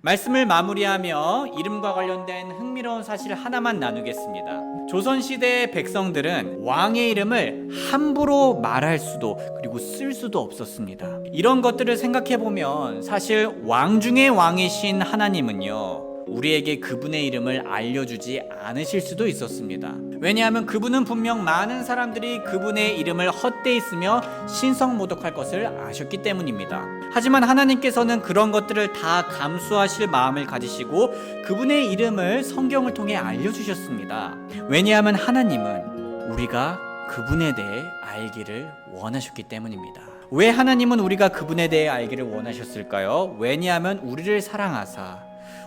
말씀을 마무리하며 이름과 관련된 흥미로운 사실 하나만 나누겠습니다. 조선시대의 백성들은 왕의 이름을 함부로 말할 수도 그리고 쓸 수도 없었습니다. 이런 것들을 생각해보면 사실 왕 중의 왕이신 하나님은요, 우리에게 그분의 이름을 알려주지 않으실 수도 있었습니다. 왜냐하면 그분은 분명 많은 사람들이 그분의 이름을 헛되이 쓰며 신성모독할 것을 아셨기 때문입니다. 하지만 하나님께서는 그런 것들을 다 감수하실 마음을 가지시고 그분의 이름을 성경을 통해 알려주셨습니다. 왜냐하면 하나님은 우리가 그분에 대해 알기를 원하셨기 때문입니다. 왜 하나님은 우리가 그분에 대해 알기를 원하셨을까요? 왜냐하면 우리를 사랑하사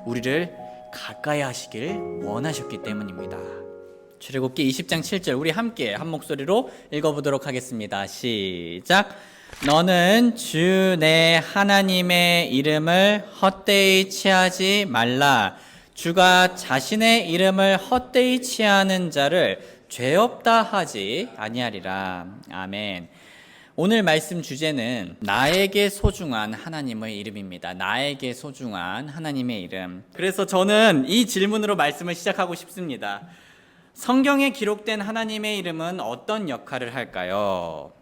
우리를 가까이 하시길 원하셨기 때문입니다. 출애굽기 20장 7절 우리 함께 한 목소리로 읽어보도록 하겠습니다. 시작. 너는 주 내 하나님의 이름을 헛되이 취하지 말라. 주가 자신의 이름을 헛되이 취하는 자를 죄 없다 하지 아니하리라. 아멘. 오늘 말씀 주제는 나에게 소중한 하나님의 이름입니다. 나에게 소중한 하나님의 이름. 그래서 저는 이 질문으로 말씀을 시작하고 싶습니다. 성경에 기록된 하나님의 이름은 어떤 역할을 할까요?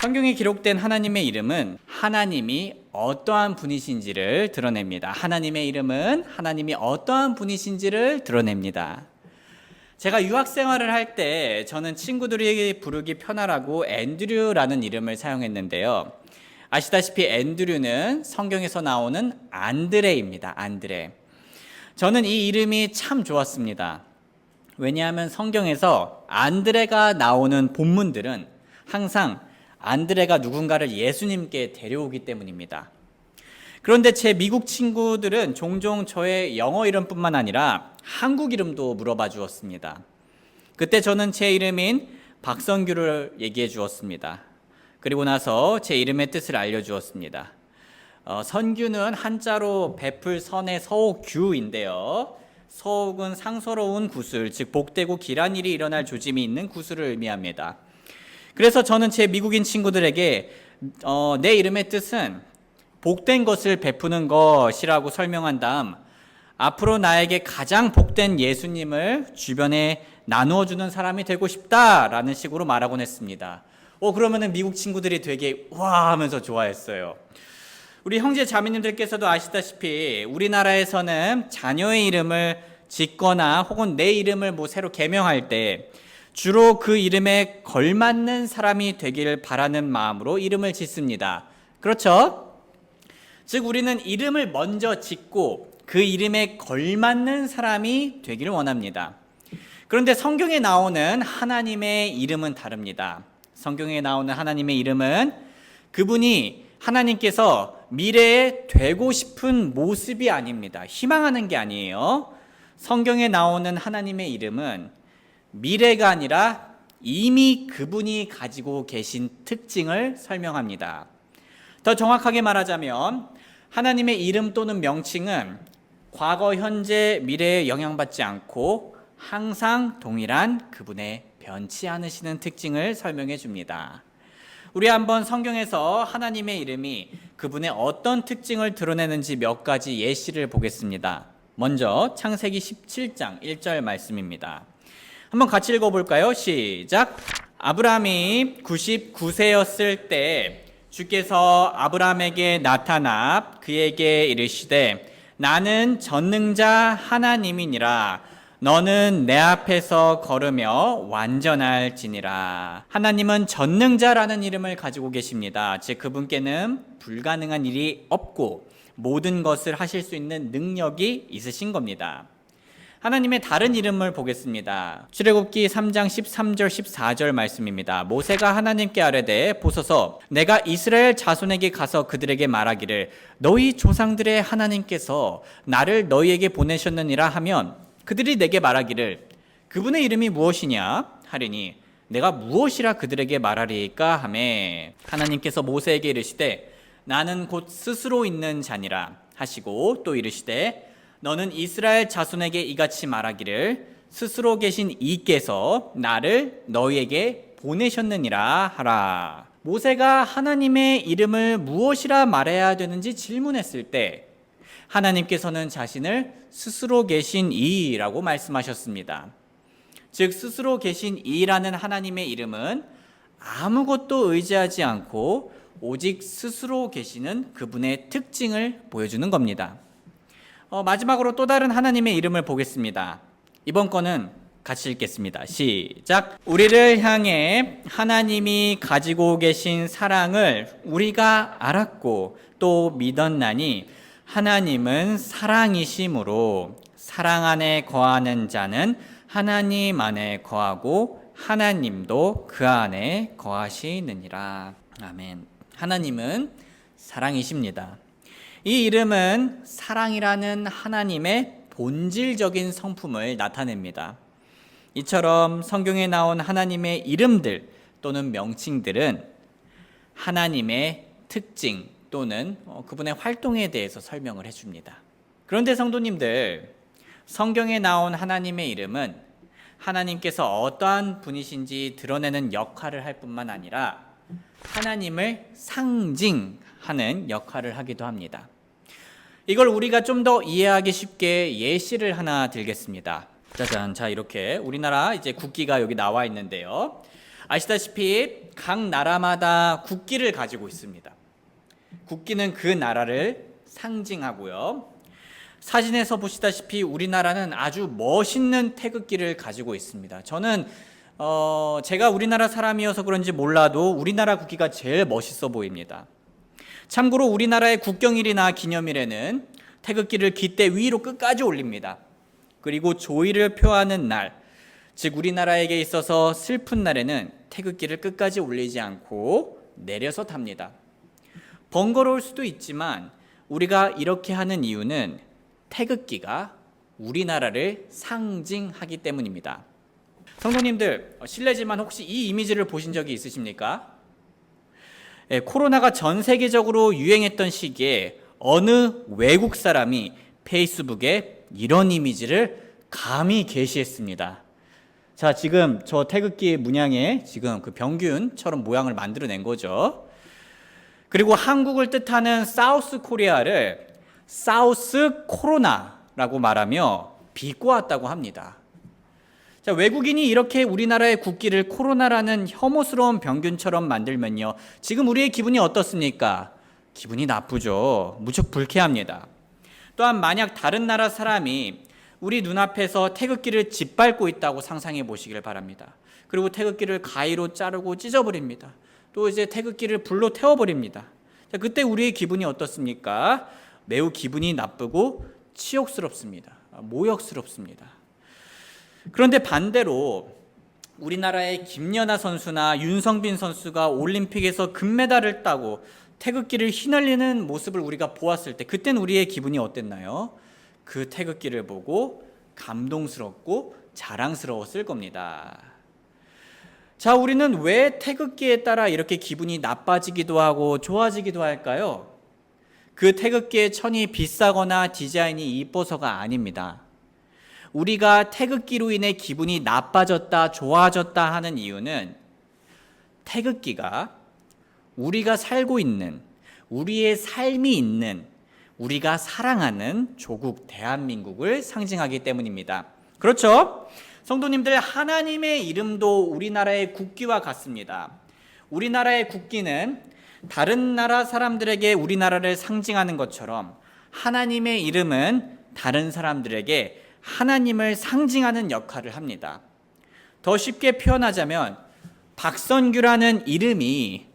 성경에 기록된 하나님의 이름은 하나님이 어떠한 분이신지를 드러냅니다. 하나님의 이름은 하나님이 어떠한 분이신지를 드러냅니다. 제가 유학 생활을 할 때 저는 친구들이 부르기 편하라고 앤드류라는 이름을 사용했는데요. 아시다시피 앤드류는 성경에서 나오는 안드레입니다. 안드레. 저는 이 이름이 참 좋았습니다. 왜냐하면 성경에서 안드레가 나오는 본문들은 항상 안드레가 누군가를 예수님께 데려오기 때문입니다. 그런데 제 미국 친구들은 종종 저의 영어 이름뿐만 아니라 한국 이름도 물어봐 주었습니다. 그때 저는 제 이름인 박성규를 얘기해 주었습니다. 그리고 나서 제 이름의 뜻을 알려주었습니다. 선규는 한자로 베풀 선의 서옥규인데요. 서옥은 상서로운 구슬, 즉 복되고 길한 일이 일어날 조짐이 있는 구슬을 의미합니다. 그래서 저는 제 미국인 친구들에게 내 이름의 뜻은 복된 것을 베푸는 것이라고 설명한 다음 앞으로 나에게 가장 복된 예수님을 주변에 나누어주는 사람이 되고 싶다라는 식으로 말하곤 했습니다. 그러면은 미국 친구들이 되게 와 하면서 좋아했어요. 우리 형제 자매님들께서도 아시다시피 우리나라에서는 자녀의 이름을 짓거나 혹은 내 이름을 새로 개명할 때 주로 그 이름에 걸맞는 사람이 되길 바라는 마음으로 이름을 짓습니다. 그렇죠? 즉 우리는 이름을 먼저 짓고 그 이름에 걸맞는 사람이 되기를 원합니다. 그런데 성경에 나오는 하나님의 이름은 다릅니다. 성경에 나오는 하나님의 이름은 그분이 하나님께서 미래에 되고 싶은 모습이 아닙니다. 희망하는 게 아니에요. 성경에 나오는 하나님의 이름은 미래가 아니라 이미 그분이 가지고 계신 특징을 설명합니다. 더 정확하게 말하자면 하나님의 이름 또는 명칭은 과거, 현재, 미래에 영향받지 않고 항상 동일한 그분의 변치 않으시는 특징을 설명해 줍니다. 우리 한번 성경에서 하나님의 이름이 그분의 어떤 특징을 드러내는지 몇 가지 예시를 보겠습니다. 먼저 창세기 17장 1절 말씀입니다. 한번 같이 읽어볼까요? 시작. 아브라함이 99세였을 때 주께서 아브라함에게 나타나 그에게 이르시되 나는 전능자 하나님이니라. 너는 내 앞에서 걸으며 완전할지니라. 하나님은 전능자라는 이름을 가지고 계십니다. 즉 그분께는 불가능한 일이 없고 모든 것을 하실 수 있는 능력이 있으신 겁니다. 하나님의 다른 이름을 보겠습니다. 출애굽기 3장 13절 14절 말씀입니다. 모세가 하나님께 아뢰되 보소서 내가 이스라엘 자손에게 가서 그들에게 말하기를 너희 조상들의 하나님께서 나를 너희에게 보내셨느니라 하면 그들이 내게 말하기를 그분의 이름이 무엇이냐 하리니 내가 무엇이라 그들에게 말하리까 하매 하나님께서 모세에게 이르시되 나는 곧 스스로 있는 자니라 하시고 또 이르시되 너는 이스라엘 자손에게 이같이 말하기를 스스로 계신 이께서 나를 너희에게 보내셨느니라 하라. 모세가 하나님의 이름을 무엇이라 말해야 되는지 질문했을 때 하나님께서는 자신을 스스로 계신 이라고 말씀하셨습니다. 즉 스스로 계신 이라는 하나님의 이름은 아무것도 의지하지 않고 오직 스스로 계시는 그분의 특징을 보여주는 겁니다. 마지막으로 또 다른 하나님의 이름을 보겠습니다. 이번 거는 같이 읽겠습니다. 시작. 우리를 향해 하나님이 가지고 계신 사랑을 우리가 알았고 또 믿었나니 하나님은 사랑이심으로 사랑 안에 거하는 자는 하나님 안에 거하고 하나님도 그 안에 거하시느니라. 아멘. 하나님은 사랑이십니다. 이 이름은 사랑이라는 하나님의 본질적인 성품을 나타냅니다. 이처럼 성경에 나온 하나님의 이름들 또는 명칭들은 하나님의 특징 또는 그분의 활동에 대해서 설명을 해줍니다. 그런데 성도님들, 성경에 나온 하나님의 이름은 하나님께서 어떠한 분이신지 드러내는 역할을 할 뿐만 아니라 하나님을 상징하는 역할을 하기도 합니다. 이걸 우리가 좀 더 이해하기 쉽게 예시를 하나 들겠습니다. 짜잔. 자, 이렇게 우리나라 이제 국기가 여기 나와 있는데요. 아시다시피 각 나라마다 국기를 가지고 있습니다. 국기는 그 나라를 상징하고요. 사진에서 보시다시피 우리나라는 아주 멋있는 태극기를 가지고 있습니다. 저는 제가 우리나라 사람이어서 그런지 몰라도 우리나라 국기가 제일 멋있어 보입니다. 참고로 우리나라의 국경일이나 기념일에는 태극기를 깃대 위로 끝까지 올립니다. 그리고 조의를 표하는 날, 즉 우리나라에게 있어서 슬픈 날에는 태극기를 끝까지 올리지 않고 내려서 답니다. 번거로울 수도 있지만 우리가 이렇게 하는 이유는 태극기가 우리나라를 상징하기 때문입니다. 성도님들, 실례지만 혹시 이 이미지를 보신 적이 있으십니까? 코로나가 전 세계적으로 유행했던 시기에 어느 외국 사람이 페이스북에 이런 이미지를 감히 게시했습니다. 자, 지금 저 태극기 문양에 지금 그 병균처럼 모양을 만들어낸 거죠. 그리고 한국을 뜻하는 사우스 코리아를 사우스 코로나라고 말하며 비꼬았다고 합니다. 자, 외국인이 이렇게 우리나라의 국기를 코로나라는 혐오스러운 병균처럼 만들면요, 지금 우리의 기분이 어떻습니까? 기분이 나쁘죠. 무척 불쾌합니다. 또한 만약 다른 나라 사람이 우리 눈앞에서 태극기를 짓밟고 있다고 상상해 보시길 바랍니다. 그리고 태극기를 가위로 자르고 찢어버립니다. 또 이제 태극기를 불로 태워버립니다. 자, 그때 우리의 기분이 어떻습니까? 매우 기분이 나쁘고 치욕스럽습니다. 모욕스럽습니다. 그런데 반대로 우리나라의 김연아 선수나 윤성빈 선수가 올림픽에서 금메달을 따고 태극기를 휘날리는 모습을 우리가 보았을 때 그때는 우리의 기분이 어땠나요? 그 태극기를 보고 감동스럽고 자랑스러웠을 겁니다. 자, 우리는 왜 태극기에 따라 이렇게 기분이 나빠지기도 하고 좋아지기도 할까요? 그 태극기의 천이 비싸거나 디자인이 이뻐서가 아닙니다. 우리가 태극기로 인해 기분이 나빠졌다, 좋아졌다 하는 이유는 태극기가 우리가 살고 있는, 우리의 삶이 있는, 우리가 사랑하는 조국 대한민국을 상징하기 때문입니다. 그렇죠? 성도님들, 하나님의 이름도 우리나라의 국기와 같습니다. 우리나라의 국기는 다른 나라 사람들에게 우리나라를 상징하는 것처럼 하나님의 이름은 다른 사람들에게 하나님을 상징하는 역할을 합니다. 더 쉽게 표현하자면 박선규라는 이름이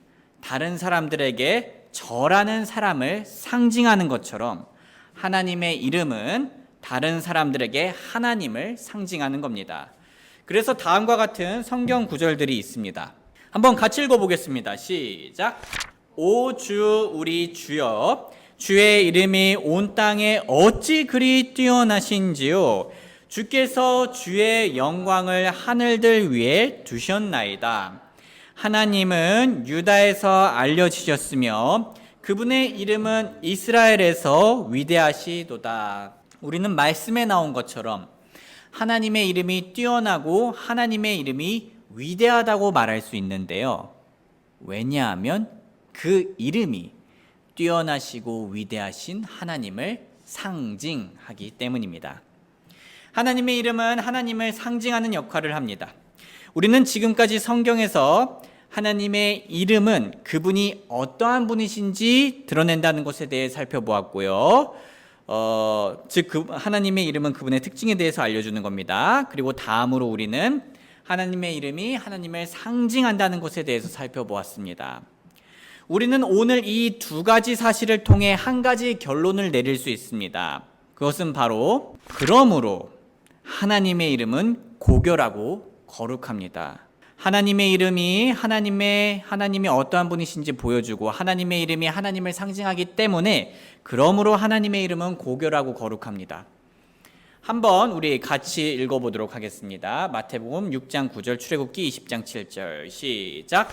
다른 사람들에게 저라는 사람을 상징하는 것처럼 하나님의 이름은 다른 사람들에게 하나님을 상징하는 겁니다. 그래서 다음과 같은 성경 구절들이 있습니다. 한번 같이 읽어보겠습니다. 시작. 오 주 우리 주여, 주의 이름이 온 땅에 어찌 그리 뛰어나신지요. 주께서 주의 영광을 하늘들 위에 두셨나이다. 하나님은 유다에서 알려지셨으며 그분의 이름은 이스라엘에서 위대하시도다. 우리는 말씀에 나온 것처럼 하나님의 이름이 뛰어나고 하나님의 이름이 위대하다고 말할 수 있는데요. 왜냐하면 그 이름이 뛰어나시고 위대하신 하나님을 상징하기 때문입니다. 하나님의 이름은 하나님을 상징하는 역할을 합니다. 우리는 지금까지 성경에서 하나님의 이름은 그분이 어떠한 분이신지 드러낸다는 것에 대해 살펴보았고요. 하나님의 이름은 그분의 특징에 대해서 알려주는 겁니다. 그리고 다음으로 우리는 하나님의 이름이 하나님을 상징한다는 것에 대해서 살펴보았습니다. 우리는 오늘 이 두 가지 사실을 통해 한 가지 결론을 내릴 수 있습니다. 그것은 바로 그러므로 하나님의 이름은 고결하고 거룩합니다. 하나님의 이름이 하나님이 어떠한 분이신지 보여주고 하나님의 이름이 하나님을 상징하기 때문에 그러므로 하나님의 이름은 고결하고 거룩합니다. 한번 우리 같이 읽어보도록 하겠습니다. 마태복음 6장 9절, 출애굽기 20장 7절 시작.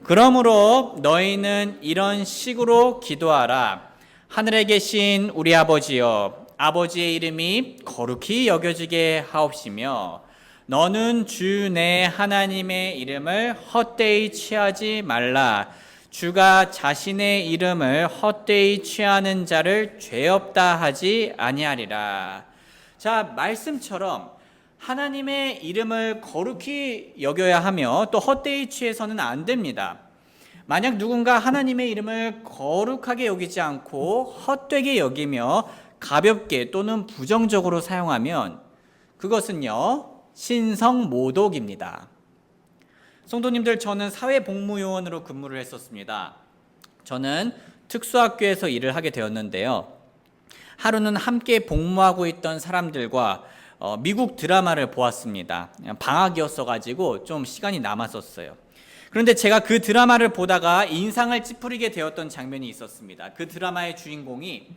그러므로 너희는 이런 식으로 기도하라. 하늘에 계신 우리 아버지여, 아버지의 이름이 거룩히 여겨지게 하옵시며 너는 주 내 하나님의 이름을 헛되이 취하지 말라. 주가 자신의 이름을 헛되이 취하는 자를 죄 없다 하지 아니하리라. 자, 말씀처럼 하나님의 이름을 거룩히 여겨야 하며 또 헛되이 취해서는 안 됩니다. 만약 누군가 하나님의 이름을 거룩하게 여기지 않고 헛되게 여기며 가볍게 또는 부정적으로 사용하면 그것은요, 신성모독입니다. 성도님들, 저는 사회복무요원으로 근무를 했었습니다. 저는 특수학교에서 일을 하게 되었는데요. 하루는 함께 복무하고 있던 사람들과 미국 드라마를 보았습니다. 방학이었어가지고 좀 시간이 남았었어요. 그런데 제가 그 드라마를 보다가 인상을 찌푸리게 되었던 장면이 있었습니다. 그 드라마의 주인공이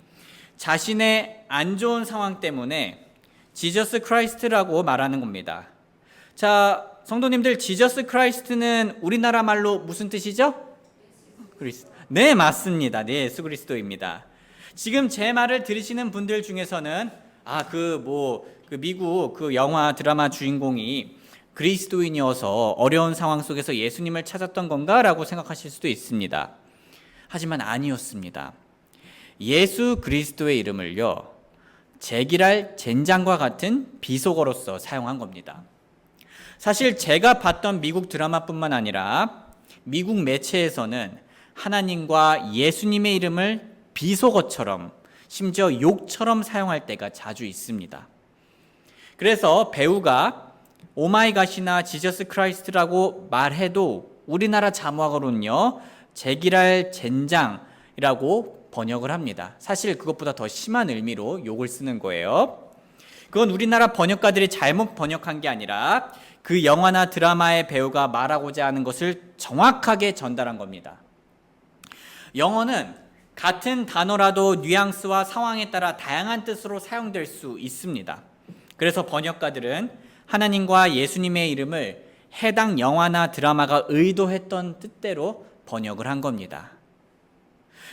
자신의 안 좋은 상황 때문에 지저스 크라이스트라고 말하는 겁니다. 자, 성도님들, 지저스 크라이스트는 우리나라 말로 무슨 뜻이죠? 그리스도. 네, 맞습니다. 네, 예수 그리스도입니다. 지금 제 말을 들으시는 분들 중에서는 미국 그 영화 드라마 주인공이 그리스도인이어서 어려운 상황 속에서 예수님을 찾았던 건가라고 생각하실 수도 있습니다. 하지만 아니었습니다. 예수 그리스도의 이름을요, 제기랄 젠장과 같은 비속어로서 사용한 겁니다. 사실 제가 봤던 미국 드라마뿐만 아니라 미국 매체에서는 하나님과 예수님의 이름을 비속어처럼 심지어 욕처럼 사용할 때가 자주 있습니다. 그래서 배우가 오마이갓이나 지저스 크라이스트라고 말해도 우리나라 자막으로는요, 제기랄 젠장이라고 번역을 합니다. 사실 그것보다 더 심한 의미로 욕을 쓰는 거예요. 그건 우리나라 번역가들이 잘못 번역한 게 아니라 그 영화나 드라마의 배우가 말하고자 하는 것을 정확하게 전달한 겁니다. 영어는 같은 단어라도 뉘앙스와 상황에 따라 다양한 뜻으로 사용될 수 있습니다. 그래서 번역가들은 하나님과 예수님의 이름을 해당 영화나 드라마가 의도했던 뜻대로 번역을 한 겁니다.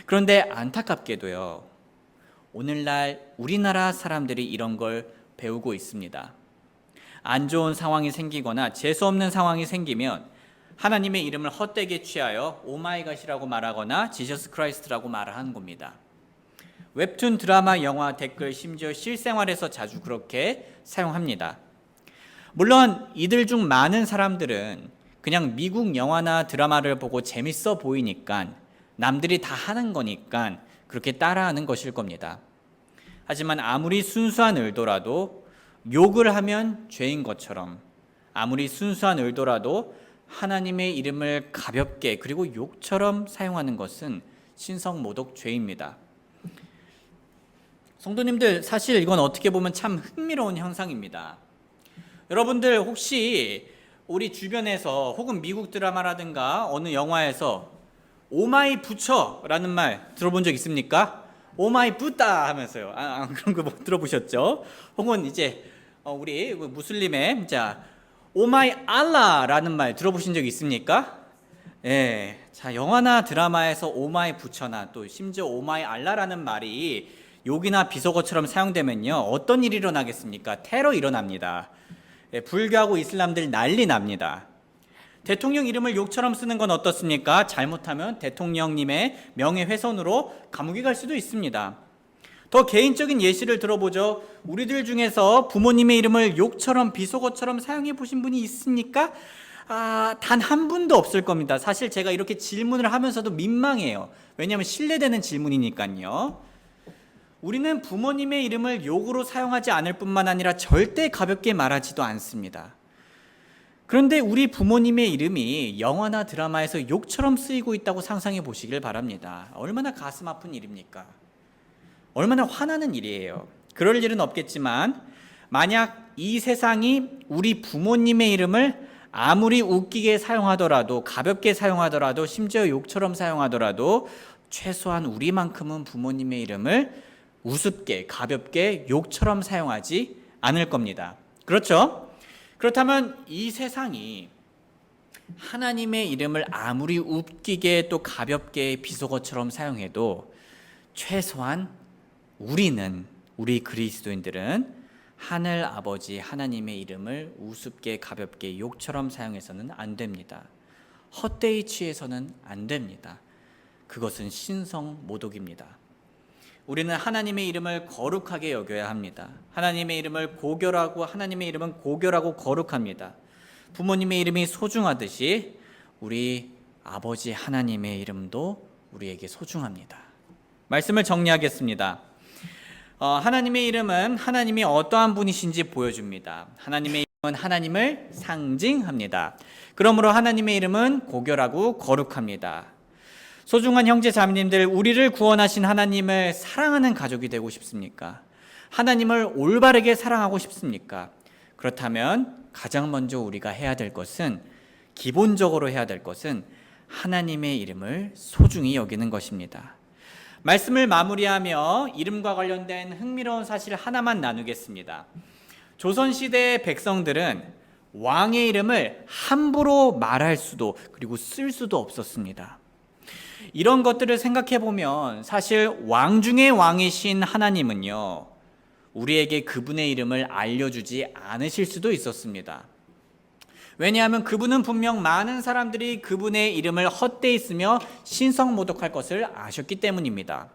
그런데 안타깝게도요, 오늘날 우리나라 사람들이 이런 걸 배우고 있습니다. 안 좋은 상황이 생기거나 재수없는 상황이 생기면 하나님의 이름을 헛되게 취하여 오마이갓이라고 말하거나 지저스 크라이스트라고 말을 하는 겁니다. 웹툰, 드라마, 영화, 댓글, 심지어 실생활에서 자주 그렇게 사용합니다. 물론 이들 중 많은 사람들은 그냥 미국 영화나 드라마를 보고 재밌어 보이니까, 남들이 다 하는 거니까 그렇게 따라하는 것일 겁니다. 하지만 아무리 순수한 의도라도 욕을 하면 죄인 것처럼, 아무리 순수한 의도라도 하나님의 이름을 가볍게 그리고 욕처럼 사용하는 것은 신성모독 죄입니다. 성도님들, 사실 이건 어떻게 보면 참 흥미로운 현상입니다. 여러분들 혹시 우리 주변에서 혹은 미국 드라마라든가 어느 영화에서 오마이 부처라는 말 들어본 적 있습니까? 오마이 부따 하면서요. 그런 거 뭐 들어보셨죠? 혹은 이제 우리 무슬림의 오마이 알라라는 말 들어보신 적 있습니까? 예. 자, 영화나 드라마에서 오마이 부처나 또 심지어 오마이 알라라는 말이 욕이나 비속어처럼 사용되면요, 어떤 일이 일어나겠습니까? 테러 일어납니다. 예, 불교하고 이슬람들 난리 납니다. 대통령 이름을 욕처럼 쓰는 건 어떻습니까? 잘못하면 대통령님의 명예훼손으로 감옥에 갈 수도 있습니다. 더 개인적인 예시를 들어보죠. 우리들 중에서 부모님의 이름을 욕처럼 비속어처럼 사용해 보신 분이 있습니까? 단 한 분도 없을 겁니다. 사실 제가 이렇게 질문을 하면서도 민망해요. 왜냐하면 신뢰되는 질문이니까요. 우리는 부모님의 이름을 욕으로 사용하지 않을 뿐만 아니라 절대 가볍게 말하지도 않습니다. 그런데 우리 부모님의 이름이 영화나 드라마에서 욕처럼 쓰이고 있다고 상상해 보시길 바랍니다. 얼마나 가슴 아픈 일입니까? 얼마나 화나는 일이에요. 그럴 일은 없겠지만 만약 이 세상이 우리 부모님의 이름을 아무리 웃기게 사용하더라도, 가볍게 사용하더라도, 심지어 욕처럼 사용하더라도 최소한 우리만큼은 부모님의 이름을 우습게, 가볍게, 욕처럼 사용하지 않을 겁니다. 그렇죠? 그렇다면 이 세상이 하나님의 이름을 아무리 웃기게 또 가볍게 비속어처럼 사용해도 최소한 우리 그리스도인들은 하늘 아버지 하나님의 이름을 우습게 가볍게 욕처럼 사용해서는 안 됩니다. 헛되이 취해서는 안 됩니다. 그것은 신성모독입니다. 우리는 하나님의 이름을 거룩하게 여겨야 합니다. 하나님의 이름을 고결하고, 하나님의 이름은 고결하고 거룩합니다. 부모님의 이름이 소중하듯이 우리 아버지 하나님의 이름도 우리에게 소중합니다. 말씀을 정리하겠습니다. 하나님의 이름은 하나님이 어떠한 분이신지 보여줍니다. 하나님의 이름은 하나님을 상징합니다. 그러므로 하나님의 이름은 고결하고 거룩합니다. 소중한 형제 자매님들, 우리를 구원하신 하나님을 사랑하는 가족이 되고 싶습니까? 하나님을 올바르게 사랑하고 싶습니까? 그렇다면 가장 먼저 우리가 해야 될 것은, 기본적으로 해야 될 것은 하나님의 이름을 소중히 여기는 것입니다. 말씀을 마무리하며 이름과 관련된 흥미로운 사실 하나만 나누겠습니다. 조선시대의 백성들은 왕의 이름을 함부로 말할 수도, 그리고 쓸 수도 없었습니다. 이런 것들을 생각해 보면 사실 왕 중의 왕이신 하나님은요, 우리에게 그분의 이름을 알려주지 않으실 수도 있었습니다. 왜냐하면 그분은 분명 많은 사람들이 그분의 이름을 헛되이 쓰며 신성모독할 것을 아셨기 때문입니다.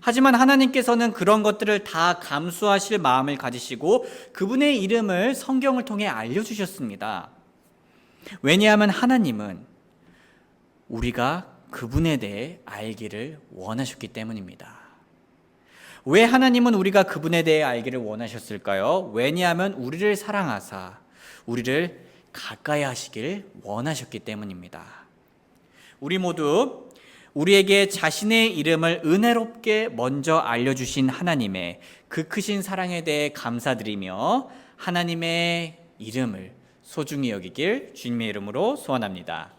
하지만 하나님께서는 그런 것들을 다 감수하실 마음을 가지시고 그분의 이름을 성경을 통해 알려주셨습니다. 왜냐하면 하나님은 우리가 그분에 대해 알기를 원하셨기 때문입니다. 왜 하나님은 우리가 그분에 대해 알기를 원하셨을까요? 왜냐하면 우리를 사랑하사 우리를 가까이 하시길 원하셨기 때문입니다. 우리 모두 우리에게 자신의 이름을 은혜롭게 먼저 알려주신 하나님의 그 크신 사랑에 대해 감사드리며 하나님의 이름을 소중히 여기길 주님의 이름으로 소원합니다.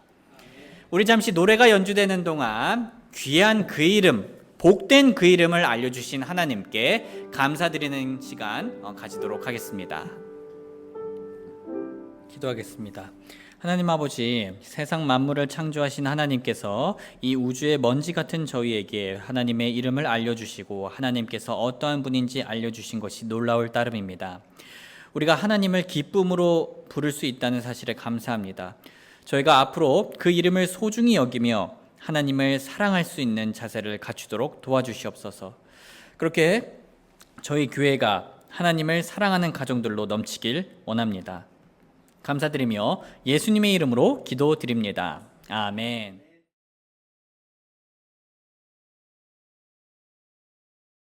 우리 잠시 노래가 연주되는 동안 귀한 그 이름, 복된 그 이름을 알려주신 하나님께 감사드리는 시간 가지도록 하겠습니다. 기도하겠습니다. 하나님 아버지, 세상 만물을 창조하신 하나님께서 이 우주의 먼지 같은 저희에게 하나님의 이름을 알려주시고 하나님께서 어떠한 분인지 알려주신 것이 놀라울 따름입니다. 우리가 하나님을 기쁨으로 부를 수 있다는 사실에 감사합니다. 저희가 앞으로 그 이름을 소중히 여기며 하나님을 사랑할 수 있는 자세를 갖추도록 도와주시옵소서. 그렇게 저희 교회가 하나님을 사랑하는 가정들로 넘치길 원합니다. 감사드리며 예수님의 이름으로 기도드립니다. 아멘.